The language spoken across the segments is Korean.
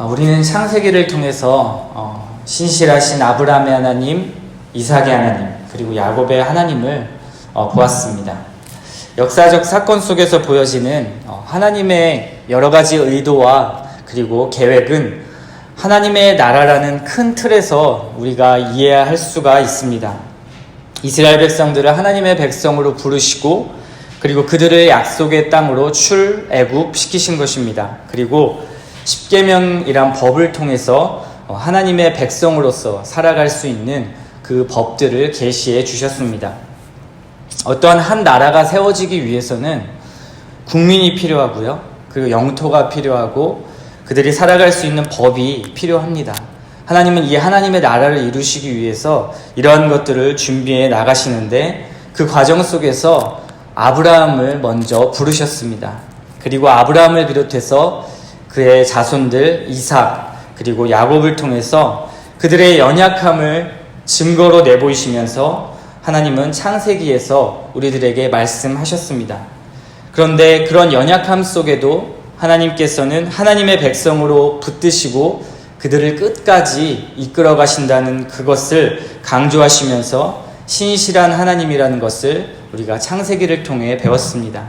우리는 창세기를 통해서 신실하신 아브라함의 하나님, 이삭의 하나님, 그리고 야곱의 하나님을 보았습니다. 역사적 사건 속에서 보여지는 하나님의 여러 가지 의도와 그리고 계획은 하나님의 나라라는 큰 틀에서 우리가 이해할 수가 있습니다. 이스라엘 백성들을 하나님의 백성으로 부르시고 그리고 그들을 약속의 땅으로 출애굽시키신 것입니다. 그리고 십계명이란 법을 통해서 하나님의 백성으로서 살아갈 수 있는 그 법들을 계시해 주셨습니다. 어떠한 한 나라가 세워지기 위해서는 국민이 필요하고요. 그리고 영토가 필요하고 그들이 살아갈 수 있는 법이 필요합니다. 하나님은 이 하나님의 나라를 이루시기 위해서 이러한 것들을 준비해 나가시는데 그 과정 속에서 아브라함을 먼저 부르셨습니다. 그리고 아브라함을 비롯해서 그의 자손들 이삭 그리고 야곱을 통해서 그들의 연약함을 증거로 내보이시면서 하나님은 창세기에서 우리들에게 말씀하셨습니다. 그런데 그런 연약함 속에도 하나님께서는 하나님의 백성으로 붙드시고 그들을 끝까지 이끌어 가신다는 그것을 강조하시면서 신실한 하나님이라는 것을 우리가 창세기를 통해 배웠습니다.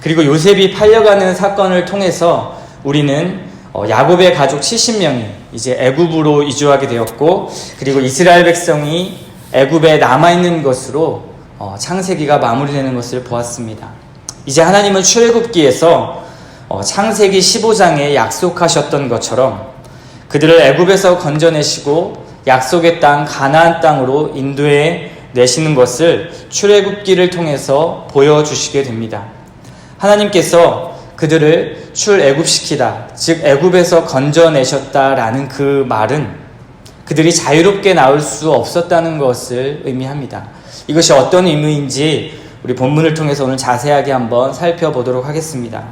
그리고 요셉이 팔려가는 사건을 통해서 우리는 야곱의 가족 70명이 이제 애굽으로 이주하게 되었고 그리고 이스라엘 백성이 애굽에 남아있는 것으로 창세기가 마무리되는 것을 보았습니다. 이제 하나님은 출애굽기에서 창세기 15장에 약속하셨던 것처럼 그들을 애굽에서 건져내시고 약속의 땅 가나안 땅으로 인도해 내시는 것을 출애굽기를 통해서 보여주시게 됩니다. 하나님께서 그들을 출애굽시키다, 즉 애굽에서 건져내셨다라는 그 말은 그들이 자유롭게 나올 수 없었다는 것을 의미합니다. 이것이 어떤 의미인지 우리 본문을 통해서 오늘 자세하게 한번 살펴보도록 하겠습니다.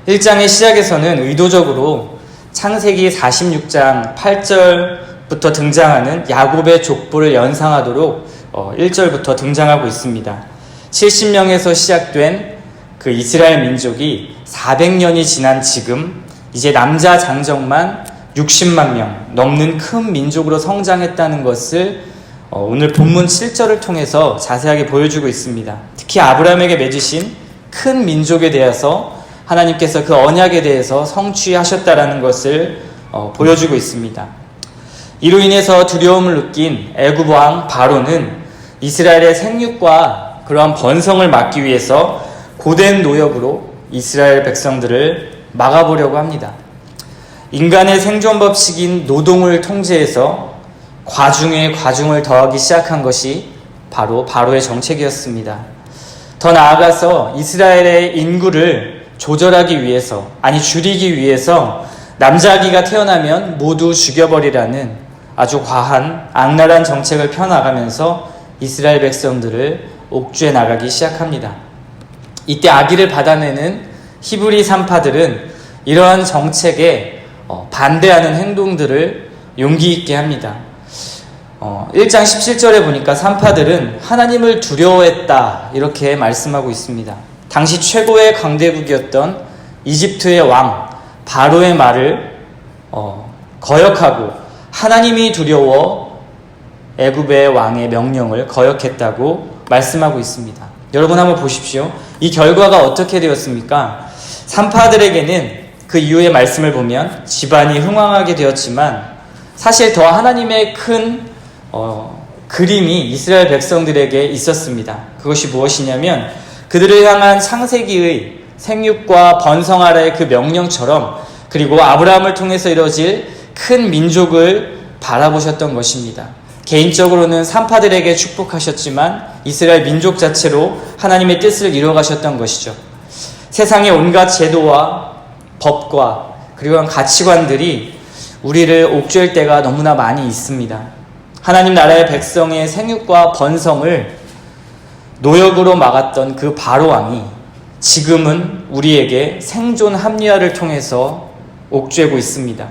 1장의 시작에서는 의도적으로 창세기 46장 8절부터 등장하는 야곱의 족보를 연상하도록 1절부터 등장하고 있습니다. 70명에서 시작된 그 이스라엘 민족이 400년이 지난 지금 이제 남자 장정만 60만 명 넘는 큰 민족으로 성장했다는 것을 오늘 본문 7절을 통해서 자세하게 보여주고 있습니다. 특히 아브라함에게 맺으신 큰 민족에 대해서 하나님께서 그 언약에 대해서 성취하셨다라는 것을 보여주고 있습니다. 이로 인해서 두려움을 느낀 애굽 왕 바로는 이스라엘의 생육과 그러한 번성을 막기 위해서 고된 노역으로 이스라엘 백성들을 막아보려고 합니다. 인간의 생존 법칙인 노동을 통제해서 과중에 과중을 더하기 시작한 것이 바로 바로의 정책이었습니다. 더 나아가서 이스라엘의 인구를 조절하기 위해서, 줄이기 위해서 남자아기가 태어나면 모두 죽여버리라는 아주 과한 악랄한 정책을 펴나가면서 이스라엘 백성들을 옥죄 나가기 시작합니다. 이때 아기를 받아내는 히브리 산파들은 이러한 정책에 반대하는 행동들을 용기 있게 합니다. 1장 17절에 보니까 산파들은 하나님을 두려워했다 이렇게 말씀하고 있습니다. 당시 최고의 강대국이었던 이집트의 왕 바로의 말을 거역하고 하나님이 두려워 애굽의 왕의 명령을 거역했다고 말씀하고 있습니다. 여러분 한번 보십시오. 이 결과가 어떻게 되었습니까? 산파들에게는 그 이후의 말씀을 보면 집안이 흥왕하게 되었지만 사실 더 하나님의 큰 그림이 이스라엘 백성들에게 있었습니다. 그것이 무엇이냐면 그들을 향한 창세기의 생육과 번성하라의 그 명령처럼 그리고 아브라함을 통해서 이루어질 큰 민족을 바라보셨던 것입니다. 개인적으로는 산파들에게 축복하셨지만 이스라엘 민족 자체로 하나님의 뜻을 이루어가셨던 것이죠. 세상의 온갖 제도와 법과 그리고 가치관들이 우리를 옥죄일 때가 너무나 많이 있습니다. 하나님 나라의 백성의 생육과 번성을 노역으로 막았던 그 바로 왕이 지금은 우리에게 생존 합리화를 통해서 옥죄고 있습니다.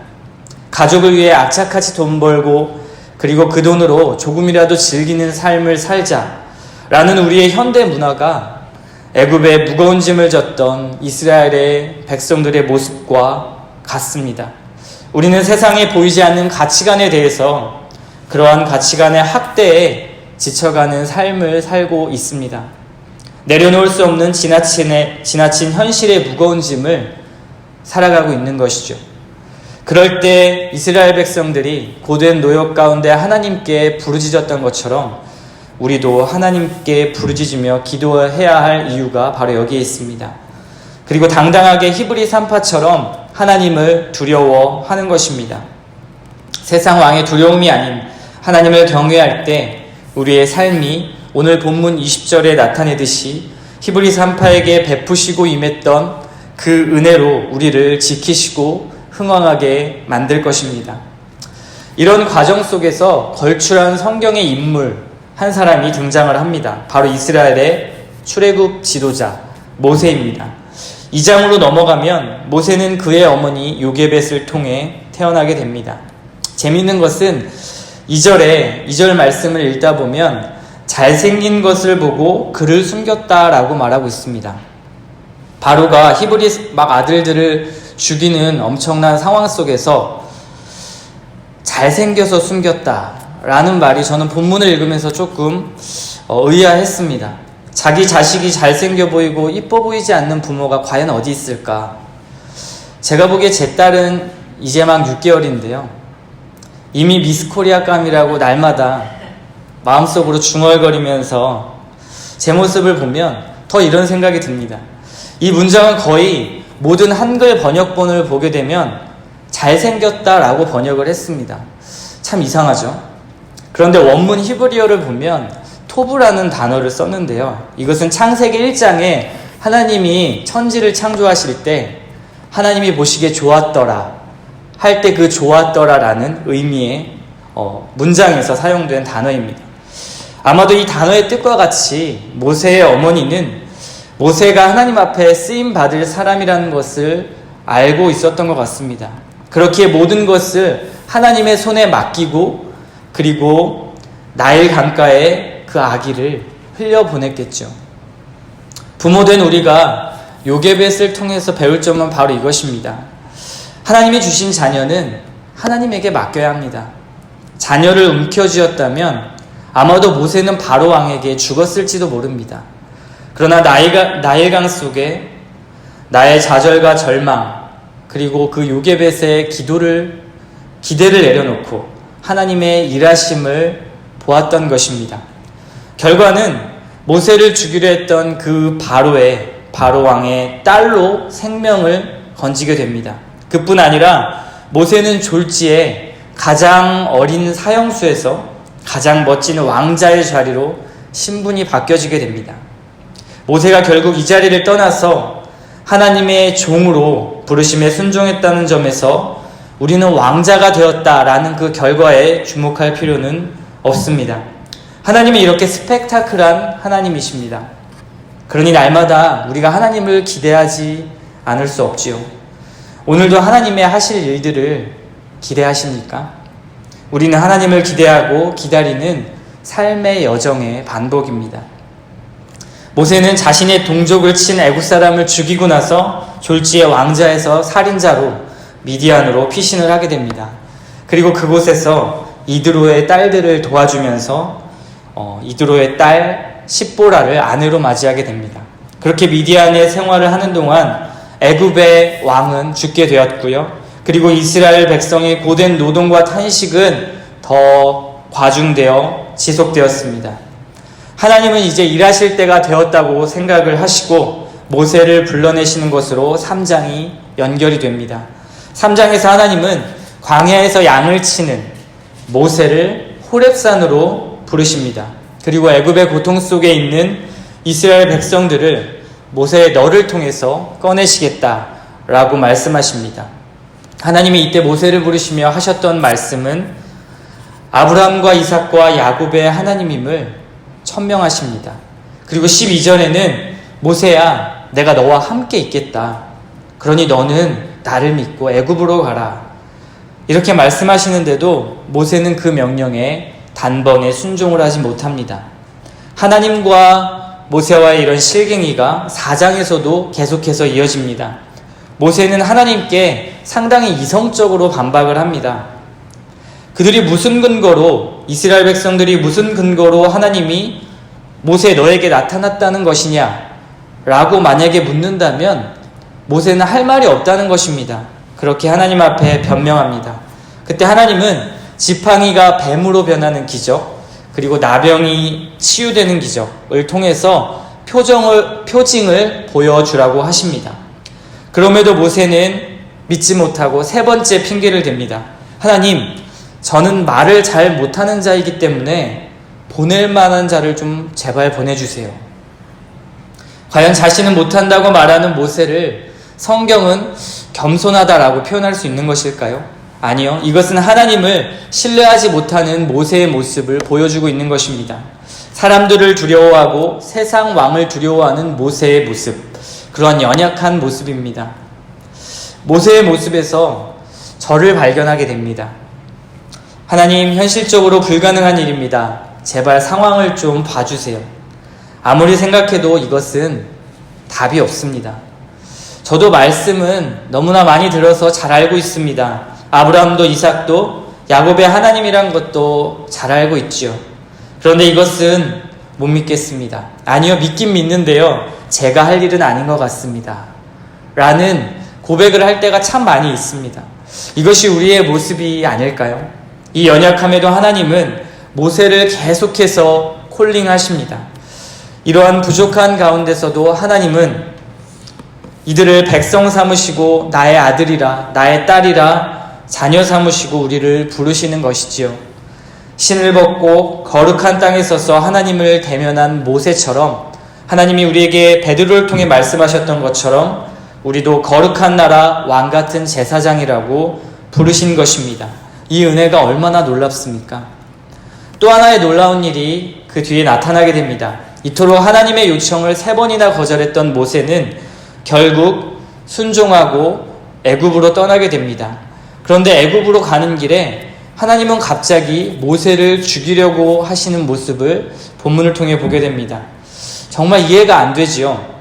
가족을 위해 악착같이 돈 벌고 그리고 그 돈으로 조금이라도 즐기는 삶을 살자라는 우리의 현대 문화가 애굽에 무거운 짐을 졌던 이스라엘의 백성들의 모습과 같습니다. 우리는 세상에 보이지 않는 가치관에 대해서 그러한 가치관의 학대에 지쳐가는 삶을 살고 있습니다. 내려놓을 수 없는 지나친 현실의 무거운 짐을 살아가고 있는 것이죠. 그럴 때 이스라엘 백성들이 고된 노역 가운데 하나님께 부르짖었던 것처럼 우리도 하나님께 부르짖으며 기도해야 할 이유가 바로 여기에 있습니다. 그리고 당당하게 히브리 산파처럼 하나님을 두려워하는 것입니다. 세상 왕의 두려움이 아닌 하나님을 경외할 때 우리의 삶이 오늘 본문 20절에 나타내듯이 히브리 산파에게 베푸시고 임했던 그 은혜로 우리를 지키시고 흥왕하게 만들 것입니다. 이런 과정 속에서 걸출한 성경의 인물 한 사람이 등장을 합니다. 바로 이스라엘의 출애굽 지도자 모세입니다. 2장으로 넘어가면 모세는 그의 어머니 요게벳을 통해 태어나게 됩니다. 재미있는 것은 2절 말씀을 읽다 보면 잘생긴 것을 보고 그를 숨겼다라고 말하고 있습니다. 바로가 히브리 막 아들들을 죽이는 엄청난 상황 속에서 잘생겨서 숨겼다라는 말이 저는 본문을 읽으면서 조금 의아했습니다. 자기 자식이 잘생겨 보이고 이뻐 보이지 않는 부모가 과연 어디 있을까? 제가 보기에 제 딸은 이제 막 6개월인데요. 이미 미스코리아감이라고 날마다 마음속으로 중얼거리면서 제 모습을 보면 더 이런 생각이 듭니다. 이 문장은 거의 모든 한글 번역본을 보게 되면 잘생겼다라고 번역을 했습니다. 참 이상하죠? 그런데 원문 히브리어를 보면 토브라는 단어를 썼는데요. 이것은 창세기 1장에 하나님이 천지를 창조하실 때 하나님이 보시기에 좋았더라 할 때 그 좋았더라라는 의미의 문장에서 사용된 단어입니다. 아마도 이 단어의 뜻과 같이 모세의 어머니는 모세가 하나님 앞에 쓰임받을 사람이라는 것을 알고 있었던 것 같습니다. 그렇기에 모든 것을 하나님의 손에 맡기고 그리고 나일 강가에 그 아기를 흘려보냈겠죠. 부모된 우리가 요게벳을 통해서 배울 점은 바로 이것입니다. 하나님이 주신 자녀는 하나님에게 맡겨야 합니다. 자녀를 움켜쥐었다면 아마도 모세는 바로 왕에게 죽었을지도 모릅니다. 그러나 나일강 속에 나의 좌절과 절망 그리고 그 요게벳의 기대를 내려놓고 하나님의 일하심을 보았던 것입니다. 결과는 모세를 죽이려 했던 그 바로 왕의 딸로 생명을 건지게 됩니다. 그뿐 아니라 모세는 졸지에 가장 어린 사형수에서 가장 멋진 왕자의 자리로 신분이 바뀌어지게 됩니다. 모세가 결국 이 자리를 떠나서 하나님의 종으로 부르심에 순종했다는 점에서 우리는 왕자가 되었다라는 그 결과에 주목할 필요는 없습니다. 하나님이 이렇게 스펙타클한 하나님이십니다. 그러니 날마다 우리가 하나님을 기대하지 않을 수 없지요. 오늘도 하나님의 하실 일들을 기대하십니까? 우리는 하나님을 기대하고 기다리는 삶의 여정의 반복입니다. 모세는 자신의 동족을 친 애굽 사람을 죽이고 나서 졸지에 왕자에서 살인자로 미디안으로 피신을 하게 됩니다. 그리고 그곳에서 이드로의 딸들을 도와주면서 이드로의 딸 십보라를 아내로 맞이하게 됩니다. 그렇게 미디안의 생활을 하는 동안 애굽의 왕은 죽게 되었고요. 그리고 이스라엘 백성의 고된 노동과 탄식은 더 과중되어 지속되었습니다. 하나님은 이제 일하실 때가 되었다고 생각을 하시고 모세를 불러내시는 것으로 3장이 연결이 됩니다. 3장에서 하나님은 광야에서 양을 치는 모세를 호렙산으로 부르십니다. 그리고 애굽의 고통 속에 있는 이스라엘 백성들을 모세의 너를 통해서 꺼내시겠다라고 말씀하십니다. 하나님이 이때 모세를 부르시며 하셨던 말씀은 아브라함과 이삭과 야곱의 하나님임을 천명하십니다. 그리고 12절에는 모세야 내가 너와 함께 있겠다. 그러니 너는 나를 믿고 애굽으로 가라. 이렇게 말씀하시는데도 모세는 그 명령에 단번에 순종을 하지 못합니다. 하나님과 모세와의 이런 실갱이가 4장에서도 계속해서 이어집니다. 모세는 하나님께 상당히 이성적으로 반박을 합니다. 그들이 무슨 근거로, 이스라엘 백성들이 무슨 근거로 하나님이 모세 너에게 나타났다는 것이냐 라고 만약에 묻는다면 모세는 할 말이 없다는 것입니다. 그렇게 하나님 앞에 변명합니다. 그때 하나님은 지팡이가 뱀으로 변하는 기적, 그리고 나병이 치유되는 기적을 통해서 표징을 보여주라고 하십니다. 그럼에도 모세는 믿지 못하고 세 번째 핑계를 댑니다. 하나님, 저는 말을 잘 못하는 자이기 때문에 보낼 만한 자를 좀 제발 보내주세요. 과연 자신은 못한다고 말하는 모세를 성경은 겸손하다라고 표현할 수 있는 것일까요? 아니요. 이것은 하나님을 신뢰하지 못하는 모세의 모습을 보여주고 있는 것입니다. 사람들을 두려워하고 세상 왕을 두려워하는 모세의 모습, 그러한 연약한 모습입니다. 모세의 모습에서 저를 발견하게 됩니다. 하나님, 현실적으로 불가능한 일입니다. 제발 상황을 좀 봐주세요. 아무리 생각해도 이것은 답이 없습니다. 저도 말씀은 너무나 많이 들어서 잘 알고 있습니다. 아브라함도 이삭도 야곱의 하나님이란 것도 잘 알고 있지요. 그런데 이것은 못 믿겠습니다. 아니요, 믿긴 믿는데요, 제가 할 일은 아닌 것 같습니다. 라는 고백을 할 때가 참 많이 있습니다. 이것이 우리의 모습이 아닐까요? 이 연약함에도 하나님은 모세를 계속해서 콜링하십니다. 이러한 부족한 가운데서도 하나님은 이들을 백성 삼으시고 나의 아들이라, 나의 딸이라 자녀 삼으시고 우리를 부르시는 것이지요. 신을 벗고 거룩한 땅에 서서 하나님을 대면한 모세처럼 하나님이 우리에게 베드로를 통해 말씀하셨던 것처럼 우리도 거룩한 나라 왕같은 제사장이라고 부르신 것입니다. 이 은혜가 얼마나 놀랍습니까? 또 하나의 놀라운 일이 그 뒤에 나타나게 됩니다. 이토록 하나님의 요청을 3번이나 거절했던 모세는 결국 순종하고 애굽으로 떠나게 됩니다. 그런데 애굽으로 가는 길에 하나님은 갑자기 모세를 죽이려고 하시는 모습을 본문을 통해 보게 됩니다. 정말 이해가 안 되지요.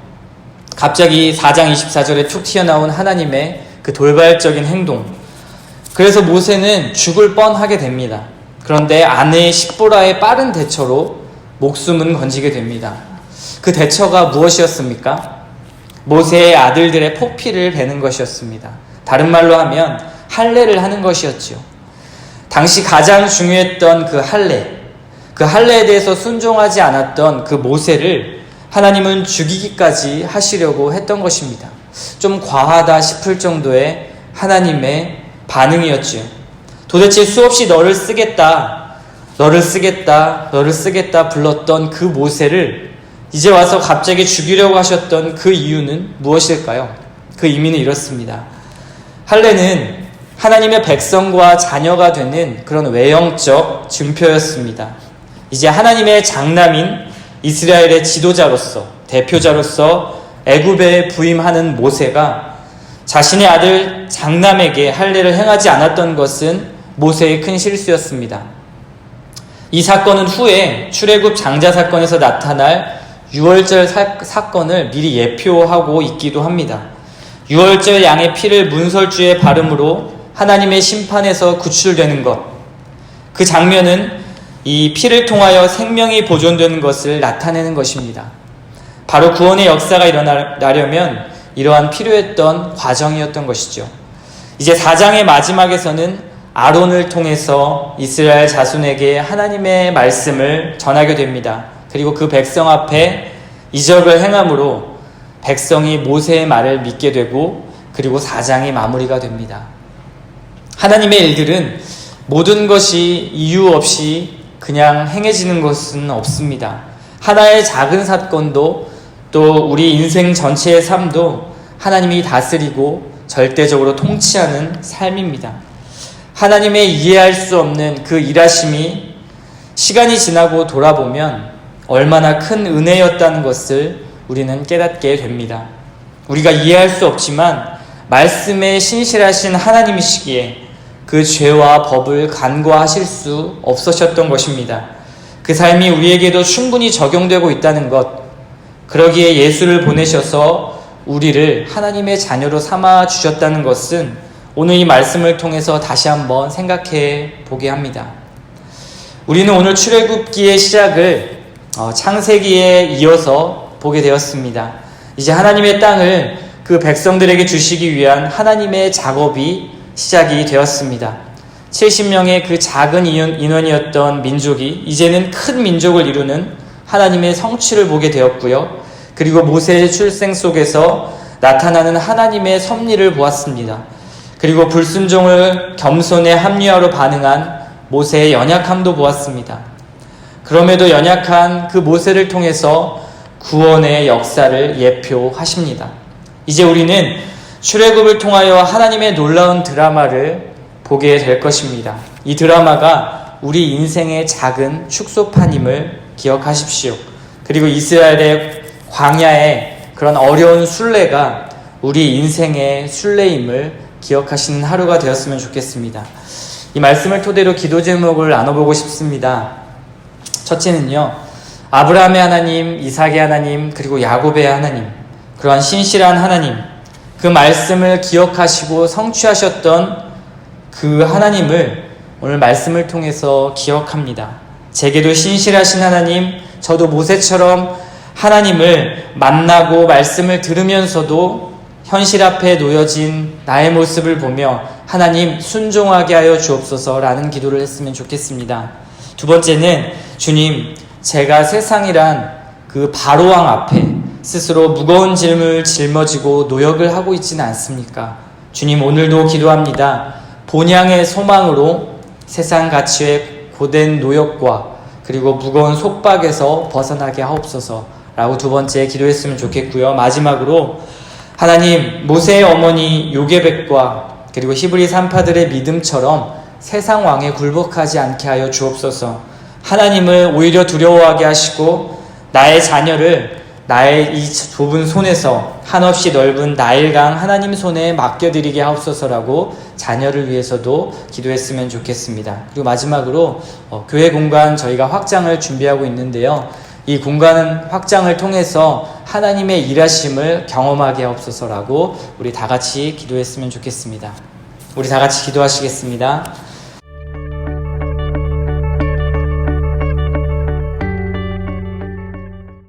갑자기 4장 24절에 툭 튀어나온 하나님의 그 돌발적인 행동. 그래서 모세는 죽을 뻔하게 됩니다. 그런데 아내 십보라의 빠른 대처로 목숨은 건지게 됩니다. 그 대처가 무엇이었습니까? 모세의 아들들의 포피를 베는 것이었습니다. 다른 말로 하면 할례를 하는 것이었지요. 당시 가장 중요했던 그 할례에 대해서 순종하지 않았던 그 모세를 하나님은 죽이기까지 하시려고 했던 것입니다. 좀 과하다 싶을 정도의 하나님의 반응이었지요. 도대체 수없이 너를 쓰겠다 불렀던 그 모세를 이제 와서 갑자기 죽이려고 하셨던 그 이유는 무엇일까요? 그 의미는 이렇습니다. 할례는 하나님의 백성과 자녀가 되는 그런 외형적 증표였습니다. 이제 하나님의 장남인 이스라엘의 지도자로서, 대표자로서 애굽에 부임하는 모세가 자신의 아들 장남에게 할례를 행하지 않았던 것은 모세의 큰 실수였습니다. 이 사건은 후에 출애굽 장자 사건에서 나타날 유월절 사건을 미리 예표하고 있기도 합니다. 유월절 양의 피를 문설주에 바름으로 하나님의 심판에서 구출되는 것, 그 장면은 이 피를 통하여 생명이 보존되는 것을 나타내는 것입니다. 바로 구원의 역사가 일어나려면 이러한 필요했던 과정이었던 것이죠. 이제 4장의 마지막에서는 아론을 통해서 이스라엘 자손에게 하나님의 말씀을 전하게 됩니다. 그리고 그 백성 앞에 이적을 행함으로 백성이 모세의 말을 믿게 되고, 그리고 4장이 마무리가 됩니다. 하나님의 일들은 모든 것이 이유 없이 그냥 행해지는 것은 없습니다. 하나의 작은 사건도 또 우리 인생 전체의 삶도 하나님이 다스리고 절대적으로 통치하는 삶입니다. 하나님의 이해할 수 없는 그 일하심이 시간이 지나고 돌아보면 얼마나 큰 은혜였다는 것을 우리는 깨닫게 됩니다. 우리가 이해할 수 없지만 말씀에 신실하신 하나님이시기에 그 죄와 법을 간과하실 수 없으셨던 것입니다. 그 삶이 우리에게도 충분히 적용되고 있다는 것, 그러기에 예수를 보내셔서 우리를 하나님의 자녀로 삼아 주셨다는 것은 오늘 이 말씀을 통해서 다시 한번 생각해 보게 합니다. 우리는 오늘 출애굽기의 시작을 창세기에 이어서 보게 되었습니다. 이제 하나님의 땅을 그 백성들에게 주시기 위한 하나님의 작업이 시작이 되었습니다. 70명의 그 작은 인원이었던 민족이 이제는 큰 민족을 이루는 하나님의 성취를 보게 되었고요. 그리고 모세의 출생 속에서 나타나는 하나님의 섭리를 보았습니다. 그리고 불순종을 겸손의 합리화로 반응한 모세의 연약함도 보았습니다. 그럼에도 연약한 그 모세를 통해서 구원의 역사를 예표하십니다. 이제 우리는 출애굽을 통하여 하나님의 놀라운 드라마를 보게 될 것입니다. 이 드라마가 우리 인생의 작은 축소판임을 기억하십시오. 그리고 이스라엘의 광야의 그런 어려운 순례가 우리 인생의 순례임을 기억하시는 하루가 되었으면 좋겠습니다. 이 말씀을 토대로 기도 제목을 나눠보고 싶습니다. 첫째는요, 아브라함의 하나님, 이삭의 하나님, 그리고 야곱의 하나님, 그러한 신실한 하나님, 그 말씀을 기억하시고 성취하셨던 그 하나님을 오늘 말씀을 통해서 기억합니다. 제게도 신실하신 하나님, 저도 모세처럼 하나님을 만나고 말씀을 들으면서도 현실 앞에 놓여진 나의 모습을 보며 하나님 순종하게 하여 주옵소서라는 기도를 했으면 좋겠습니다. 두 번째는 주님, 제가 세상이란 그 바로왕 앞에 스스로 무거운 짐을 짊어지고 노역을 하고 있지는 않습니까? 주님, 오늘도 기도합니다. 본향의 소망으로 세상 가치의 고된 노역과 그리고 무거운 속박에서 벗어나게 하옵소서라고 두 번째 기도했으면 좋겠고요. 마지막으로 하나님, 모세의 어머니 요게벳과 그리고 히브리 산파들의 믿음처럼 세상 왕에 굴복하지 않게 하여 주옵소서. 하나님을 오히려 두려워하게 하시고 나의 자녀를 나의 이 좁은 손에서 한없이 넓은 나일강 하나님 손에 맡겨드리게 하옵소서라고 자녀를 위해서도 기도했으면 좋겠습니다. 그리고 마지막으로 교회 공간 저희가 확장을 준비하고 있는데요. 이 공간 확장을 통해서 하나님의 일하심을 경험하게 하옵소서라고 우리 다 같이 기도했으면 좋겠습니다. 우리 다 같이 기도하시겠습니다.